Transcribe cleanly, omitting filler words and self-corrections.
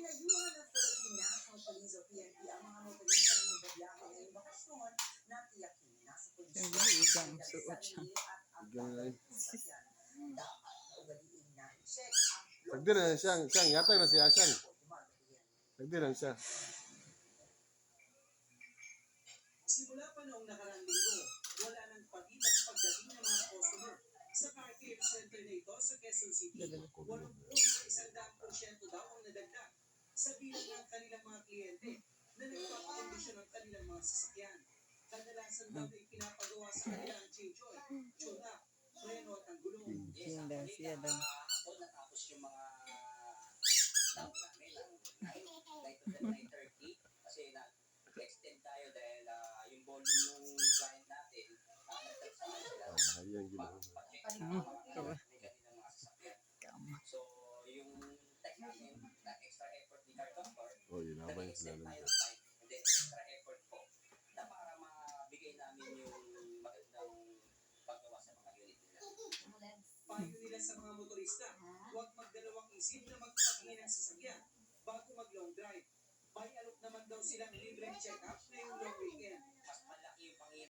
Pinayuhan ng Philippine National Police o PNP ang mga motorista na magbabiyahe ngayong bakasyon na tiyakin nasa polisyon Yung igang suot siya. at ang bawat sasakyan. Dapat ugaliin na i-check ang Nagdi na siyang yatag na siya siyang. Nagdi na siya. Simula pa noong nakaraang linggo, wala nang pagibang pagdating ng mga customer sa car care center na ito sa Quezon City. 100% daw ang nadagdag sa bilang ng kanilang mga kliyente na nagpapakondisyon ng kanilang mga sasakyan. Kadalasan daw na ipinapagawa sa kanilang change oil, tune-up, preno at ang gulong. Sinda siya daw. Natapos yung mga tao namin ng 9:30 kasi na-extend tayo dahil yung volume ng client natin nagtagsama sila Ayan ginawa. pag-check na mga sasakyan. Kama. So yung tech namin na extra effort ni Car Doctor, Oh, yun nag-extend naman. tayo ng time and then extra effort po na para mabigay namin yung magandang paggawa sa mga unit nila. Payo nila sa mga motorista, huwag magdalawang isip na magpatingin ng sasakyan bago mag-long drive. May alok naman daw silang libreng check-up ngayong long weekend.